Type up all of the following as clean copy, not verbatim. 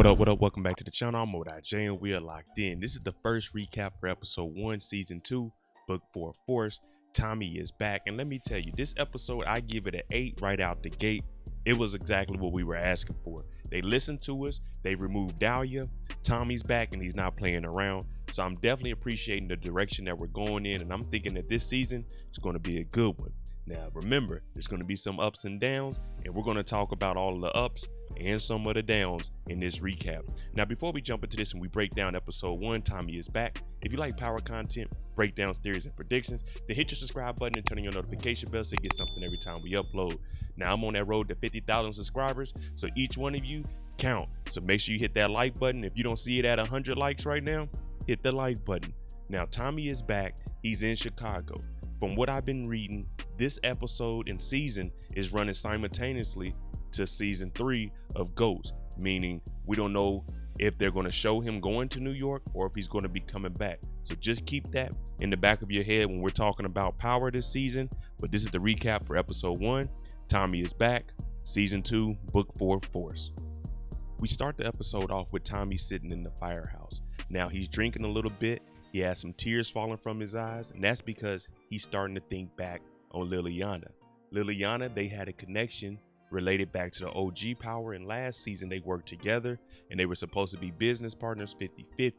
What up? Welcome back to the channel. I'm J and we are locked in. This is the first recap for episode 1, season 2, book 4 Force. Tommy is back, and let me tell you, this episode I give it an 8 right out the gate. It was exactly what we were asking for. They listened to us, they removed Dahlia, Tommy's back, and he's not playing around. So I'm definitely appreciating the direction that we're going in, and I'm thinking that this season is going to be a good one. Now remember, there's going to be some ups and downs, and we're going to talk about all of the ups and some of the downs in this recap. Now before we jump into this and we break down episode 1, Tommy is back. If you like power content, breakdowns, theories, and predictions, then hit your subscribe button and turn on your notification bell so you get something every time we upload. Now I'm on that road to 50,000 subscribers, so each one of you count. So make sure you hit that like button. If you don't see it at 100 likes right now, hit the like button. Now Tommy is back. He's in Chicago. From what I've been reading, this episode and season is running simultaneously to season 3 of Ghost, meaning we don't know if they're going to show him going to New York or if he's going to be coming back. So just keep that in the back of your head when we're talking about power this season. But this is the recap for episode 1. Tommy is back, season 2, book 4 Force. We start the episode off with Tommy sitting in the firehouse. Now he's drinking a little bit. He has some tears falling from his eyes, and that's because he's starting to think back on Liliana. Liliana, they had a connection related back to the OG power, and last season they worked together and they were supposed to be business partners 50-50.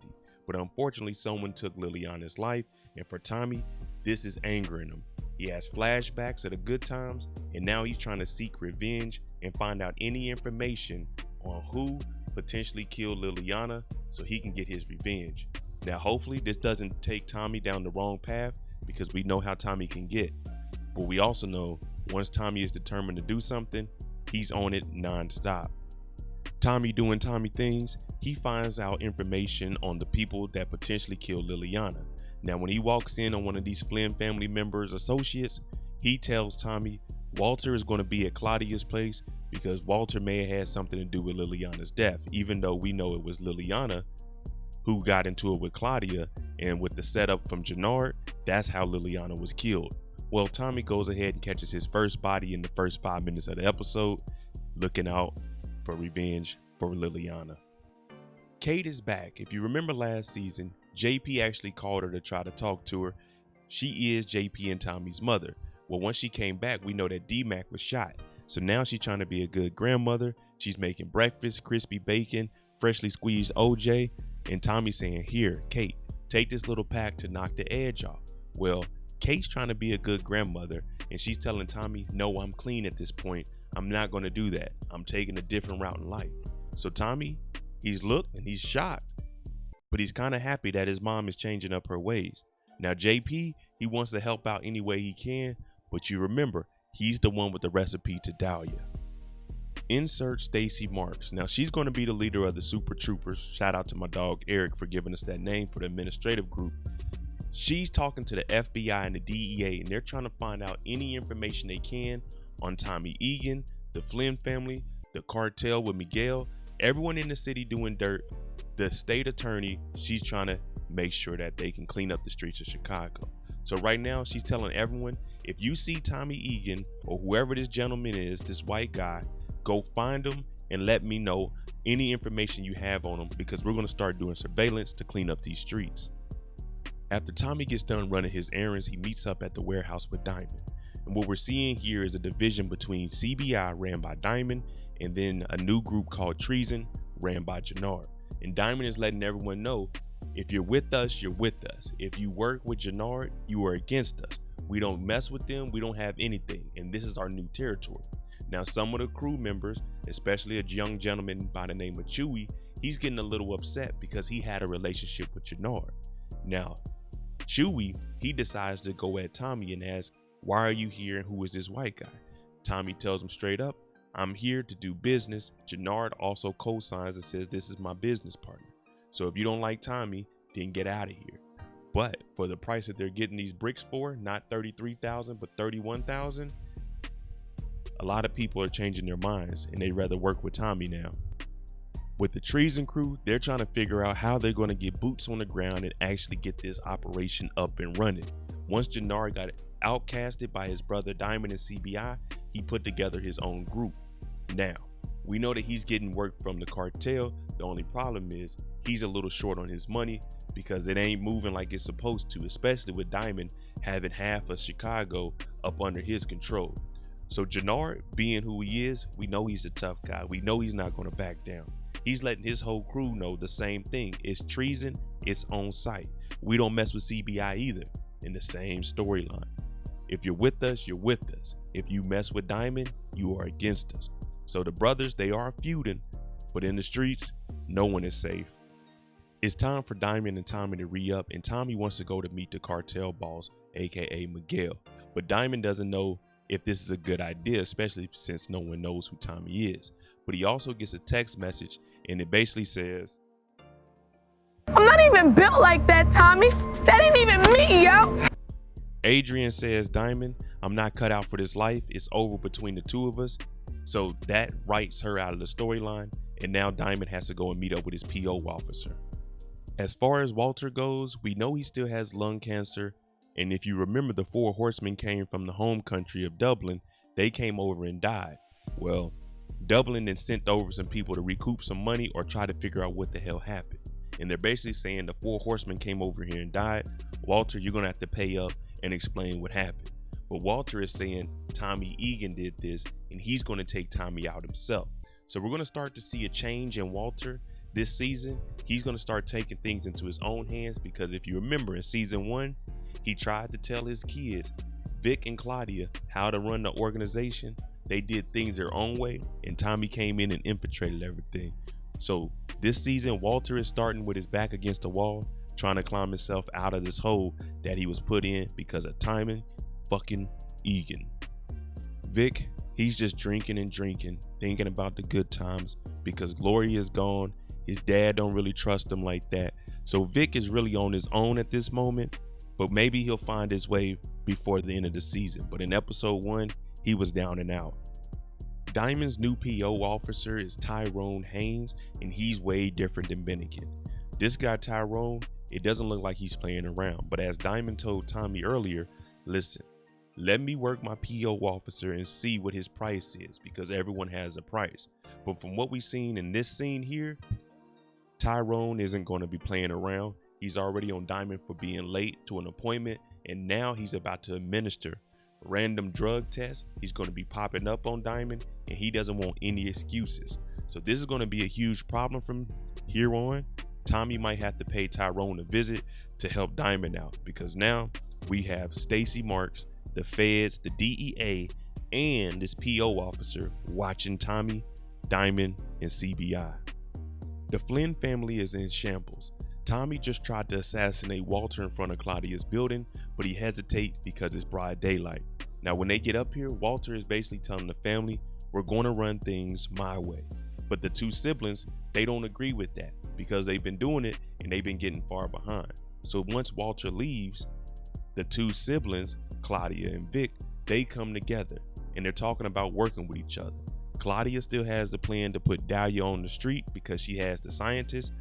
But unfortunately, someone took Liliana's life, and for Tommy, this is angering him. He has flashbacks of the good times, and now he's trying to seek revenge and find out any information on who potentially killed Liliana so he can get his revenge. Now, hopefully this doesn't take Tommy down the wrong path, because we know how Tommy can get. But we also know once Tommy is determined to do something, he's on it non-stop. Tommy doing Tommy things, he finds out information on the people that potentially killed Liliana. Now, when he walks in on one of these Flynn family members' associates, he tells Tommy Walter is going to be at Claudia's place because Walter may have had something to do with Liliana's death, even though we know it was Liliana who got into it with Claudia, and with the setup from Jenard, that's how Liliana was killed. Well, Tommy goes ahead and catches his first body in the first 5 minutes of the episode, looking out for revenge for Liliana. Kate is back. If you remember last season, JP actually called her to try to talk to her. She is JP and Tommy's mother. Well, once she came back, we know that D-Mac was shot. So now she's trying to be a good grandmother. She's making breakfast, crispy bacon, freshly squeezed OJ, and Tommy's saying, "Here, Kate, take this little pack to knock the edge off." Well, Kate's trying to be a good grandmother, and she's telling Tommy, "No, I'm clean at this point. I'm not going to do that. I'm taking a different route in life." So Tommy, he's looked and he's shocked, but he's kind of happy that his mom is changing up her ways. Now JP, he wants to help out any way he can, but you remember, he's the one with the recipe to Dahlia. Insert Stacy Marks. Now she's going to be the leader of the Super Troopers. Shout out to my dog Eric for giving us that name for the administrative group. She's talking to the FBI and the DEA, and they're trying to find out any information they can on Tommy Egan, the Flynn family, the cartel with McDowell, everyone in the city doing dirt. The state attorney, she's trying to make sure that they can clean up the streets of Chicago. So right now she's telling everyone, if you see Tommy Egan or whoever this gentleman is, this white guy, go find him and let me know any information you have on him, because we're going to start doing surveillance to clean up these streets. After Tommy gets done running his errands, he meets up at the warehouse with Diamond. And what we're seeing here is a division between CBI, ran by Diamond, and then a new group called Treason, ran by Jenard. And Diamond is letting everyone know, if you're with us, you're with us. If you work with Jenard, you are against us. We don't mess with them. We don't have anything. And this is our new territory. Now, some of the crew members, especially a young gentleman by the name of Chewy, he's getting a little upset because he had a relationship with Jenard. Now, Chewy, he decides to go at Tommy and ask, "Why are you here and who is this white guy?" Tommy tells him straight up, "I'm here to do business." Jenard also co-signs and says, "This is my business partner. So if you don't like Tommy, then get out of here." But for the price that they're getting these bricks for, not 33,000 but 31,000, a lot of people are changing their minds and they'd rather work with Tommy now. With the Treason crew, they're trying to figure out how they're going to get boots on the ground and actually get this operation up and running. Once Jenard got outcasted by his brother Diamond and CBI, he put together his own group. Now, We know that he's getting work from the cartel. The only problem is he's a little short on his money because it ain't moving like it's supposed to, especially with Diamond having half of Chicago up under his control. So Jenard, being who he is, we know he's a tough guy. We know he's not going to back down. He's letting his whole crew know the same thing. It's treason, it's on site. We don't mess with CBI either, in the same storyline. If you're with us, you're with us. If you mess with Diamond, you are against us. So the brothers, they are feuding, but in the streets, no one is safe. It's time for Diamond and Tommy to re-up, and Tommy wants to go to meet the cartel boss, aka McDowell. But Diamond doesn't know if this is a good idea, especially since no one knows who Tommy is. But he also gets a text message, and it basically says, I'm not even built like that, Tommy. That ain't even me, yo. Adrian says, Diamond, I'm not cut out for this life. It's over between the two of us. So that writes her out of the storyline, and now Diamond has to go and meet up with his PO officer. As far as Walter goes, we know he still has lung cancer, and if you remember, the 4 horsemen came from the home country of Dublin. They came over and died. Well, Dublin then sent over some people to recoup some money or try to figure out what the hell happened. And they're basically saying the 4 horsemen came over here and died. Walter, you're gonna have to pay up and explain what happened. But Walter is saying Tommy Egan did this, and he's going to take Tommy out himself. So we're going to start to see a change in Walter this season. He's going to start taking things into his own hands, because if you remember in season 1, he tried to tell his kids, Vic and Claudia, how to run the organization. They did things their own way, and Tommy came in and infiltrated everything. So this season, Walter is starting with his back against the wall, trying to climb himself out of this hole that he was put in because of Timon fucking Egan. Vic, he's just drinking and drinking, thinking about the good times because Gloria is gone. His dad don't really trust him like that. So Vic is really on his own at this moment, but maybe he'll find his way before the end of the season. But in episode 1, he was down and out. Diamond's new PO officer is Tyrone Haynes, and he's way different than Bennigan. This guy Tyrone, it doesn't look like he's playing around, but as Diamond told Tommy earlier, listen, let me work my PO officer and see what his price is, because everyone has a price. But from what we've seen in this scene here, Tyrone isn't going to be playing around. He's already on Diamond for being late to an appointment, and now he's about to administer random drug tests. He's going to be popping up on Diamond, and he doesn't want any excuses. So this is going to be a huge problem from here on. Tommy might have to pay Tyrone a visit to help Diamond out, because now we have Stacy Marks, the feds, the DEA, and this PO officer watching Tommy, Diamond, and CBI. The Flynn family is in shambles. Tommy just tried to assassinate Walter in front of Claudia's building, but he hesitates because it's broad daylight. Now when they get up here, Walter is basically telling the family, we're going to run things my way. But the 2 siblings, they don't agree with that because they've been doing it and they've been getting far behind. So once Walter leaves, the 2 siblings, Claudia and Vic, they come together and they're talking about working with each other. Claudia still has the plan to put Dahlia on the street because she has the scientist.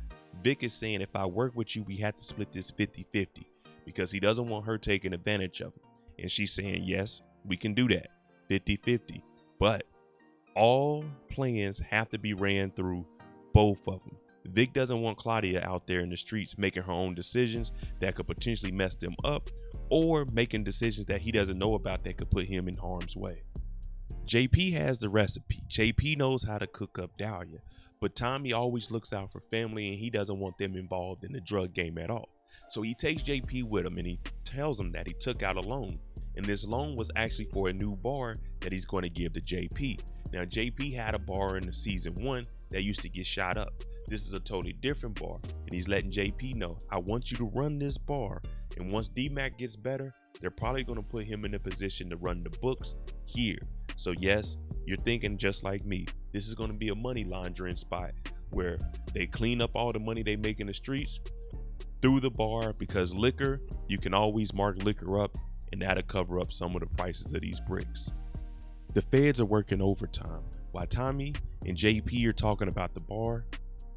Vic is saying, if I work with you, we have to split this 50-50 because he doesn't want her taking advantage of him. And she's saying, yes, we can do that, 50-50. But all plans have to be ran through both of them. Vic doesn't want Claudia out there in the streets making her own decisions that could potentially mess them up, or making decisions that he doesn't know about that could put him in harm's way. JP has the recipe. JP knows how to cook up Dahlia, but Tommy always looks out for family and he doesn't want them involved in the drug game at all. So he takes JP with him and he tells him that he took out a loan, and this loan was actually for a new bar that he's going to give to JP. Now JP had a bar in the season 1 that used to get shot up. This is a totally different bar, and he's letting JP know, I want you to run this bar, and once D-Mac gets better, they're probably going to put him in a position to run the books here. So yes, you're thinking just like me. This is going to be a money laundering spot where they clean up all the money they make in the streets through the bar, because liquor, you can always mark liquor up, and that'll cover up some of the prices of these bricks. The feds are working overtime while Tommy and JP are talking about the bar.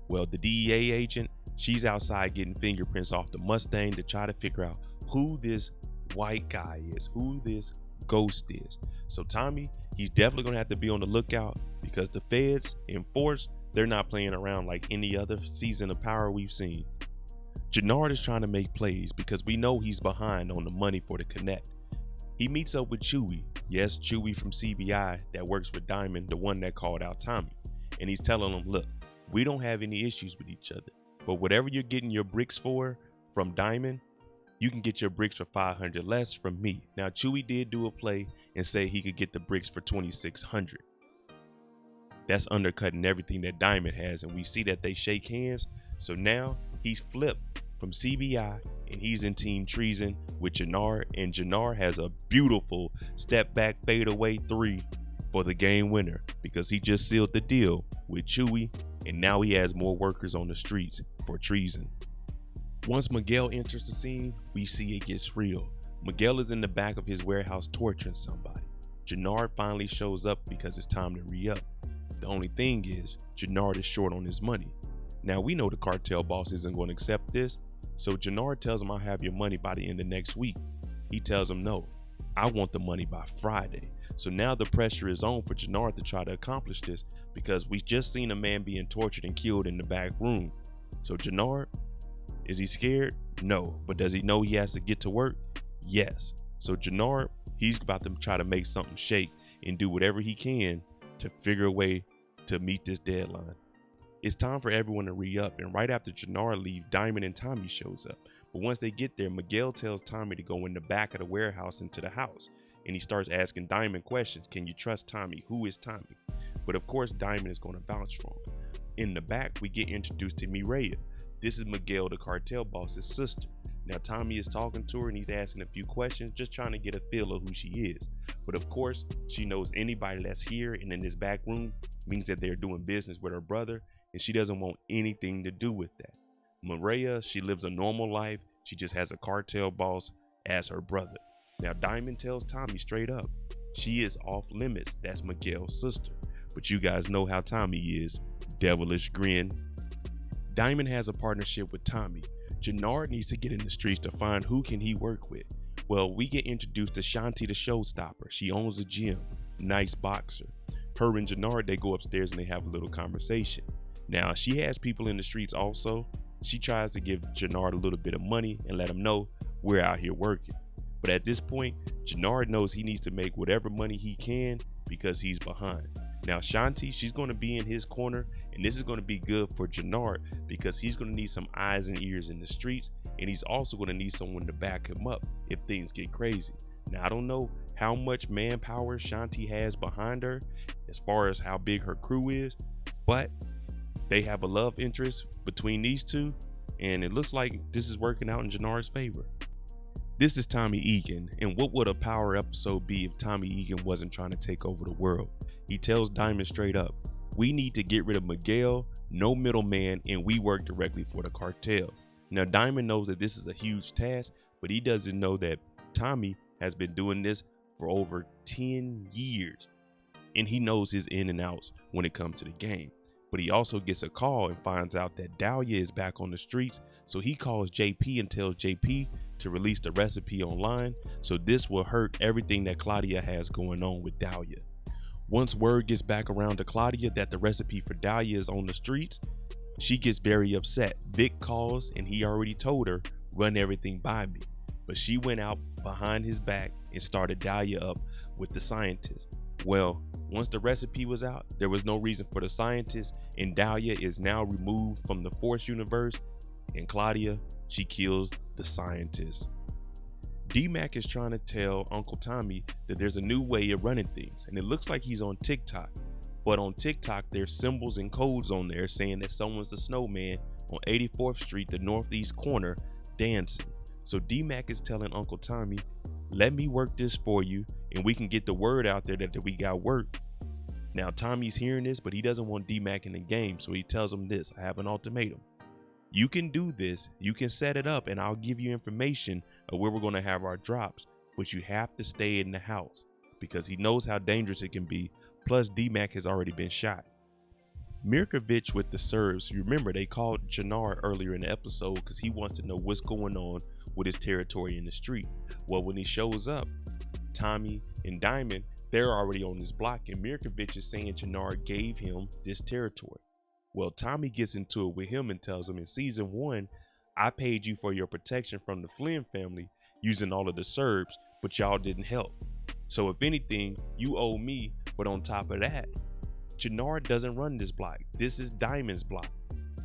Well, the DEA agent, she's outside getting fingerprints off the Mustang to try to figure out who this white guy is, who this ghost is. So Tommy, he's definitely gonna have to be on the lookout, because because the feds in force, they're not playing around like any other season of Power we've seen. Jenard is trying to make plays because we know he's behind on the money for the connect. He meets up with Chewy, yes, Chewy from CBI that works with Diamond, the one that called out Tommy, and he's telling him, look, we don't have any issues with each other, but whatever you're getting your bricks for from Diamond, you can get your bricks for 500 less from me. Now, Chewy did do a play and say he could get the bricks for 2,600. That's undercutting everything that Diamond has, and we see that they shake hands. So now he's flipped from CBI and he's in Team Treason with Jenard, and Jenard has a beautiful step back fadeaway 3 for the game winner because he just sealed the deal with Chewy, and now he has more workers on the streets for treason. Once McDowell enters the scene, we see it gets real. McDowell is in the back of his warehouse torturing somebody. Jenard finally shows up because it's time to re-up. The only thing is, Jenard is short on his money. Now we know the cartel boss isn't going to accept this, so Jenard tells him I'll have your money by the end of next week. He tells him no, I want the money by Friday. So now the pressure is on for Jenard to try to accomplish this because we just seen a man being tortured and killed in the back room. So Jenard, is he scared? No. But does he know he has to get to work? Yes. So Jenard, he's about to try to make something shake and do whatever he can to figure a way to meet this deadline. It's time for everyone to re-up, and right after Jenard leaves, Diamond and Tommy shows up. But once they get there, McDowell tells Tommy to go in the back of the warehouse into the house, and he starts asking Diamond questions. Can you trust Tommy? Who is Tommy? But of course, Diamond is going to vouch for him. In the back, we get introduced to Miriam. This is McDowell, the cartel boss's sister. Now Tommy is talking to her and he's asking a few questions, just trying to get a feel of who she is. But of course, she knows anybody that's here and in this back room means that they're doing business with her brother, and she doesn't want anything to do with that. Maria, she lives a normal life. She just has a cartel boss as her brother. Now Diamond tells Tommy straight up, she is off limits. That's McDowell's sister. But you guys know how Tommy is. Devilish grin. Diamond has a partnership with Tommy. Jenard needs to get in the streets to find who can he work with. Well, we get introduced to Shanti the showstopper. She owns a gym. Nice boxer. Her and Jenard, they go upstairs and they have a little conversation. Now, she has people in the streets also. She tries to give Jenard a little bit of money and let him know we're out here working. But at this point, Jenard knows he needs to make whatever money he can because he's behind. Now Shanti, she's going to be in his corner, and this is going to be good for Jenard because he's going to need some eyes and ears in the streets, and he's also going to need someone to back him up if things get crazy. Now I don't know how much manpower Shanti has behind her as far as how big her crew is, but they have a love interest between these two, and it looks like this is working out in Jenard's favor. This is Tommy Egan, and what would a Power episode be if Tommy Egan wasn't trying to take over the world? He tells Diamond straight up, we need to get rid of McDowell, no middleman, and we work directly for the cartel. Now Diamond knows that this is a huge task, but he doesn't know that Tommy has been doing this for over 10 years, and he knows his in and outs when it comes to the game. But he also gets a call and finds out that Dahlia is back on the streets, so he calls JP and tells JP to release the recipe online, so this will hurt everything that Claudia has going on with Dahlia. Once word gets back around to Claudia that the recipe for Dahlia is on the streets, she gets very upset. Vic calls and he already told her, run everything by me. But she went out behind his back and started Dahlia up with the scientist. Well, once the recipe was out, there was no reason for the scientist, and Dahlia is now removed from the Force universe, and Claudia, she kills the scientist. D-Mac is trying to tell Uncle Tommy that there's a new way of running things, and it looks like he's on TikTok. But on TikTok, there's symbols and codes on there saying that someone's the snowman on 84th Street, the northeast corner, dancing. So D-Mac is telling Uncle Tommy, let me work this for you, and we can get the word out there that we got work. Now Tommy's hearing this, but he doesn't want D-Mac in the game, so he tells him this, I have an ultimatum. You can do this, you can set it up, and I'll give you information of where we're going to have our drops, but you have to stay in the house because he knows how dangerous it can be. Plus D-Mac has already been shot. Mirkovich with the Serbs, you remember they called Jenard earlier in the episode because he wants to know what's going on with his territory in the street. Well, when he shows up, Tommy and Diamond, They're already on this block, and Mirkovich is saying Jenard gave him this territory. Well, Tommy gets into it with him and tells him in season 1, I paid you for your protection from the Flynn family using all of the Serbs, but y'all didn't help. So if anything, you owe me, but on top of that, Jenard doesn't run this block. This is Diamond's block.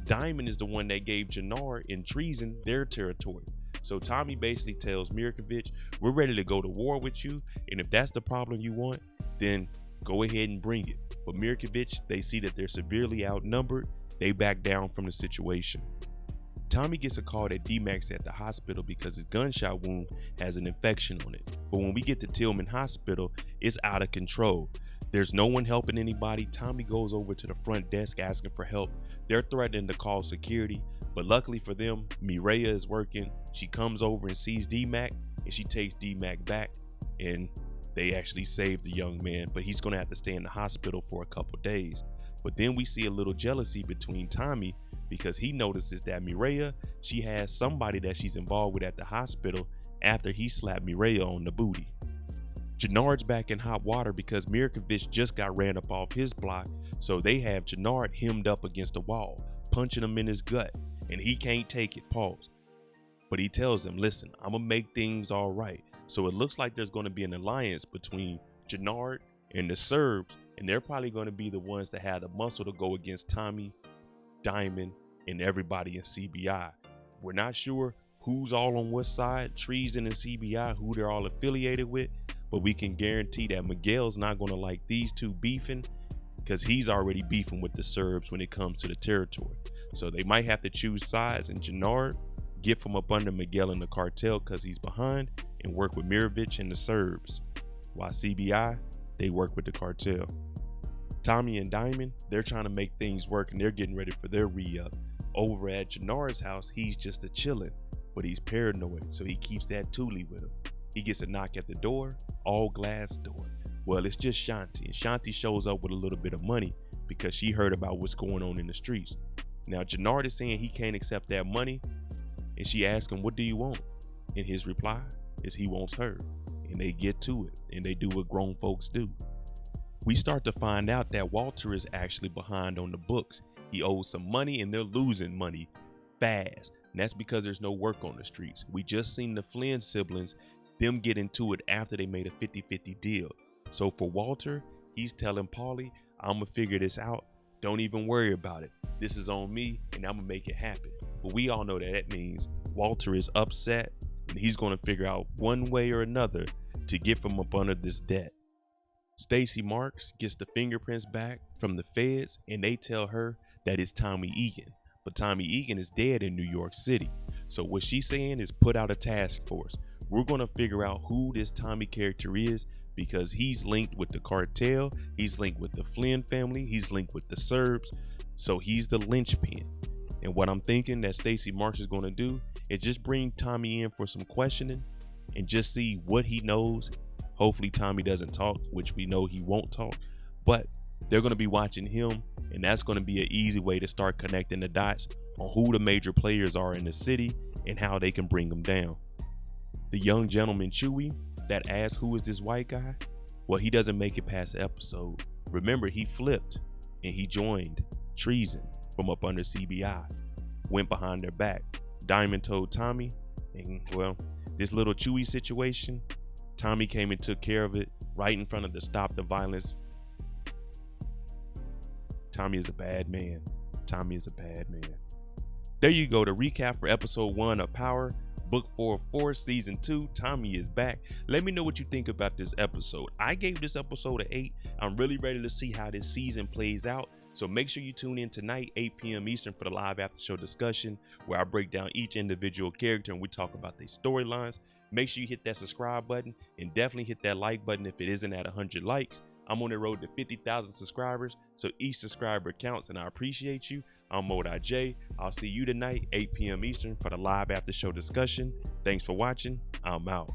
Diamond is the one that gave Jenard in treason their territory. So Tommy basically tells Mirkovich, we're ready to go to war with you, and if that's the problem you want, then go ahead and bring it. But Mirkovich, they see that they're severely outnumbered. They back down from the situation. Tommy gets a call that D-Mac's at the hospital because his gunshot wound has an infection on it. But when we get to Tillman Hospital, it's out of control. There's no one helping anybody. Tommy goes over to the front desk asking for help. They're threatening to call security, but luckily for them, Mireya is working. She comes over and sees D-Mac, and she takes D-Mac back, and they actually save the young man, but he's gonna have to stay in the hospital for a couple days. But then we see a little jealousy between Tommy because he notices that Mireya, she has somebody that she's involved with at the hospital after he slapped Mireya on the booty. Jenard's back in hot water because Mirkovich just got ran up off his block, so they have Jenard hemmed up against the wall, punching him in his gut, and he can't take it, pause. But he tells him, listen, I'm gonna make things all right. So it looks like there's gonna be an alliance between Jenard and the Serbs, and they're probably gonna be the ones that have the muscle to go against Tommy, Diamond, and everybody in CBI. We're not sure who's all on what side, Treason and CBI, who they're all affiliated with, but we can guarantee that Miguel's not gonna like these two beefing because he's already beefing with the Serbs when it comes to the territory. So they might have to choose sides, and Jenard get from up under Miguel and the cartel because he's behind, and work with Mirkovich and the Serbs, while CBI, they work with the cartel. Tommy and Diamond, they're trying to make things work, and they're getting ready for their re-up. Over at Jenard's house, he's just a chillin', but he's paranoid, so he keeps that Thule with him. He gets a knock at the door, all glass door. Well, it's just Shanti, and Shanti shows up with a little bit of money because she heard about what's going on in the streets. Now, Jenard is saying he can't accept that money, and she asks him, what do you want? And his reply is he wants her, and they get to it, and they do what grown folks do. We start to find out that Walter is actually behind on the books. He owes some money, and they're losing money fast, and that's because there's no work on the streets. We just seen the Flynn siblings, them get into it after they made a 50-50 deal. So for Walter, he's telling Paulie, I'm gonna figure this out. Don't even worry about it. This is on me, and I'm gonna make it happen. But we all know that that means Walter is upset, and he's gonna figure out one way or another to get from up under this debt. Stacy Marks gets the fingerprints back from the feds, and they tell her that it's Tommy Egan. But Tommy Egan is dead in New York City. So what she's saying is put out a task force. We're gonna figure out who this Tommy character is because he's linked with the cartel, he's linked with the Flynn family, he's linked with the Serbs, so he's the linchpin. And what I'm thinking that Stacy Marks is gonna do is just bring Tommy in for some questioning and just see what he knows. Hopefully Tommy doesn't talk, which we know he won't talk, but they're gonna be watching him, and that's gonna be an easy way to start connecting the dots on who the major players are in the city and how they can bring them down. The young gentleman Chewy that asks who is this white guy, well, he doesn't make it past the episode. Remember, he flipped and he joined treason from up under CBI, went behind their back. Diamond told Tommy, and well, this little Chewy situation, Tommy came and took care of it right in front of the Stop the Violence. Tommy is a bad man. Tommy is a bad man. There you go, the recap for episode 1 of Power. Book 4 of 4, season 2. Tommy is back. Let me know what you think about this episode. I gave this episode an 8. I'm really ready to see how this season plays out. So make sure you tune in tonight, 8 p.m. Eastern, for the live after show discussion where I break down each individual character and we talk about their storylines. Make sure you hit that subscribe button and definitely hit that like button if it isn't at 100 likes. I'm on the road to 50,000 subscribers, so each subscriber counts, and I appreciate you. I'm Mo.J. I'll see you tonight, 8 p.m. Eastern, for the live after show discussion. Thanks for watching. I'm out.